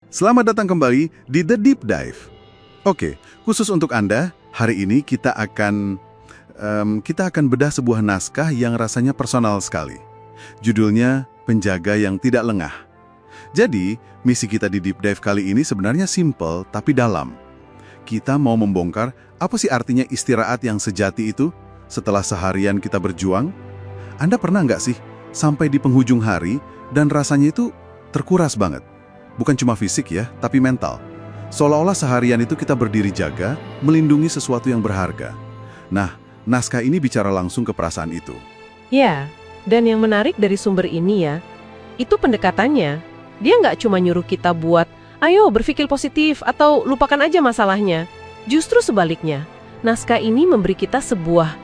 Selamat datang kembali di The Deep Dive. Oke, khusus untuk Anda, hari ini kita akan bedah sebuah naskah yang rasanya personal sekali. Judulnya Penjaga yang Tidak Lengah. Jadi, misi kita di Deep Dive kali ini sebenarnya simple tapi dalam. Kita mau membongkar apa sih artinya istirahat yang sejati itu setelah seharian kita berjuang? Anda pernah nggak sih sampai di penghujung hari dan rasanya itu terkuras banget? Bukan cuma fisik ya, tapi mental. Seolah-olah seharian itu kita berdiri jaga, melindungi sesuatu yang berharga. Nah, naskah ini bicara langsung ke perasaan itu. Ya, dan yang menarik dari sumber ini ya, itu pendekatannya. Dia nggak cuma nyuruh kita buat, ayo berpikir positif atau lupakan aja masalahnya. Justru sebaliknya, naskah ini memberi kita sebuah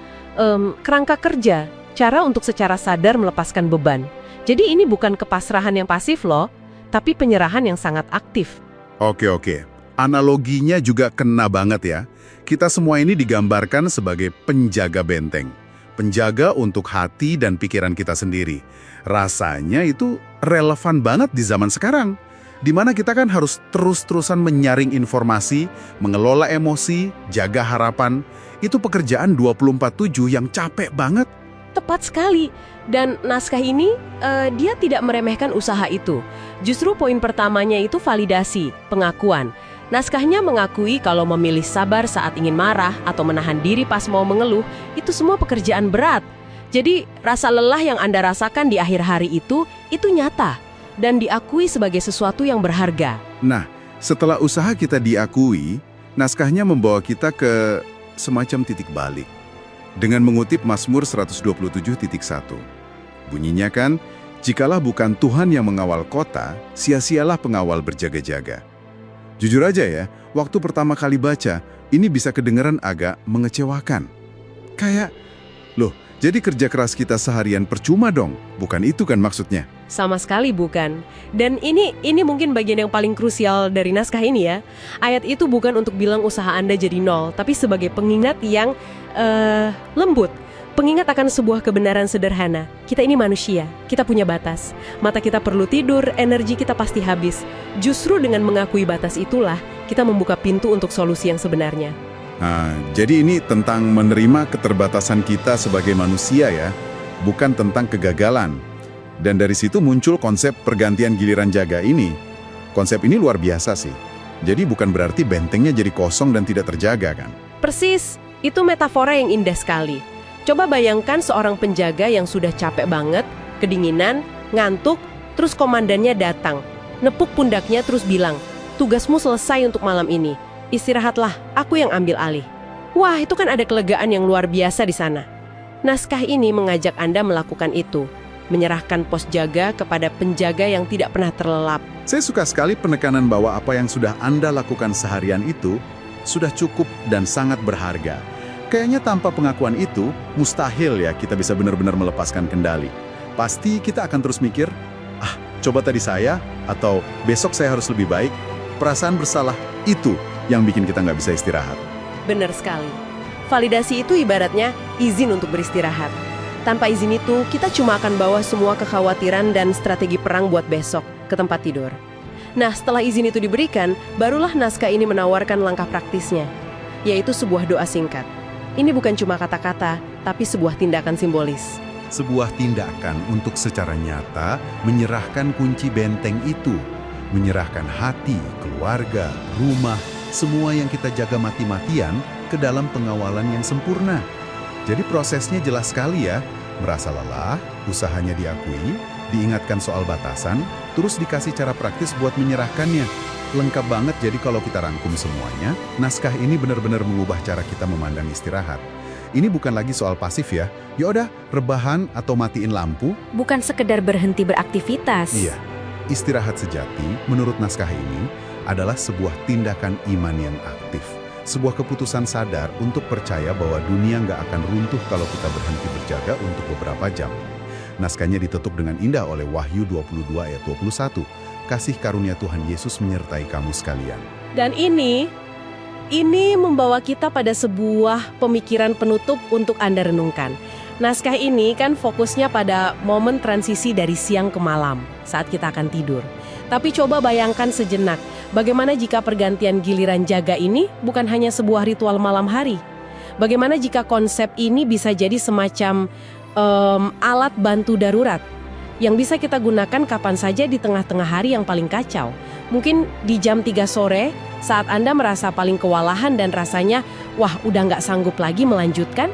kerangka kerja, cara untuk secara sadar melepaskan beban. Jadi ini bukan kepasrahan yang pasif loh, tapi penyerahan yang sangat aktif. Oke. Analoginya juga kena banget ya. Kita semua ini digambarkan sebagai penjaga benteng. Penjaga untuk hati dan pikiran kita sendiri. Rasanya itu relevan banget di zaman sekarang. Di mana kita kan harus terus-terusan menyaring informasi, mengelola emosi, jaga harapan. Itu pekerjaan 24/7 yang capek banget. Tepat sekali. Dan naskah ini, dia tidak meremehkan usaha itu. Justru poin pertamanya itu validasi, pengakuan. Naskahnya mengakui kalau memilih sabar saat ingin marah atau menahan diri pas mau mengeluh, itu semua pekerjaan berat. Jadi, rasa lelah yang Anda rasakan di akhir hari itu nyata dan diakui sebagai sesuatu yang berharga. Nah, setelah usaha kita diakui, naskahnya membawa kita ke semacam titik balik. Dengan mengutip Mazmur 127.1. Bunyinya kan, jikalau bukan Tuhan yang mengawal kota, sia-sialah pengawal berjaga-jaga. Jujur aja ya, waktu pertama kali baca, ini bisa kedengeran agak mengecewakan. Kayak, loh, jadi kerja keras kita seharian percuma dong, bukan itu kan maksudnya? Sama sekali bukan. Dan ini mungkin bagian yang paling krusial dari naskah ini ya. Ayat itu bukan untuk bilang usaha Anda jadi nol, tapi sebagai pengingat yang lembut. Pengingat akan sebuah kebenaran sederhana. Kita ini manusia, kita punya batas. Mata kita perlu tidur, energi kita pasti habis. Justru dengan mengakui batas itulah, kita membuka pintu untuk solusi yang sebenarnya. Nah, jadi ini tentang menerima keterbatasan kita sebagai manusia ya, bukan tentang kegagalan. Dan dari situ muncul konsep pergantian giliran jaga ini. Konsep ini luar biasa sih. Jadi bukan berarti bentengnya jadi kosong dan tidak terjaga kan? Persis, itu metafora yang indah sekali. Coba bayangkan seorang penjaga yang sudah capek banget, kedinginan, ngantuk, terus komandannya datang. Nepuk pundaknya terus bilang, tugasmu selesai untuk malam ini. Istirahatlah, aku yang ambil alih. Wah, itu kan ada kelegaan yang luar biasa di sana. Naskah ini mengajak Anda melakukan itu. Menyerahkan pos jaga kepada penjaga yang tidak pernah terlelap. Saya suka sekali penekanan bahwa apa yang sudah Anda lakukan seharian itu sudah cukup dan sangat berharga. Kayaknya tanpa pengakuan itu, mustahil ya kita bisa benar-benar melepaskan kendali. Pasti kita akan terus mikir, coba tadi saya, atau besok saya harus lebih baik. Perasaan bersalah itu yang bikin kita nggak bisa istirahat. Benar sekali. Validasi itu ibaratnya izin untuk beristirahat. Tanpa izin itu, kita cuma akan bawa semua kekhawatiran dan strategi perang buat besok ke tempat tidur. Nah, setelah izin itu diberikan, barulah naskah ini menawarkan langkah praktisnya, yaitu sebuah doa singkat. Ini bukan cuma kata-kata, tapi sebuah tindakan simbolis. Sebuah tindakan untuk secara nyata menyerahkan kunci benteng itu. Menyerahkan hati, keluarga, rumah, semua yang kita jaga mati-matian ke dalam pengawalan yang sempurna. Jadi prosesnya jelas sekali ya. Merasa lelah, usahanya diakui, diingatkan soal batasan, terus dikasih cara praktis buat menyerahkannya. Lengkap banget, jadi kalau kita rangkum semuanya, naskah ini benar-benar mengubah cara kita memandang istirahat. Ini bukan lagi soal pasif ya. Yaudah, rebahan atau matiin lampu. Bukan sekedar berhenti beraktivitas. Iya, istirahat sejati menurut naskah ini adalah sebuah tindakan iman yang aktif. Sebuah keputusan sadar untuk percaya bahwa dunia nggak akan runtuh kalau kita berhenti berjaga untuk beberapa jam. Naskahnya ditutup dengan indah oleh Wahyu 22 ayat 21. Kasih karunia Tuhan Yesus menyertai kamu sekalian. Dan ini membawa kita pada sebuah pemikiran penutup untuk Anda renungkan. Naskah ini kan fokusnya pada momen transisi dari siang ke malam saat kita akan tidur. Tapi coba bayangkan sejenak, Bagaimana jika pergantian giliran jaga ini bukan hanya sebuah ritual malam hari? Bagaimana jika konsep ini bisa jadi semacam alat bantu darurat yang bisa kita gunakan kapan saja di tengah-tengah hari yang paling kacau? Mungkin di jam 3 sore saat Anda merasa paling kewalahan dan rasanya, wah udah nggak sanggup lagi melanjutkan?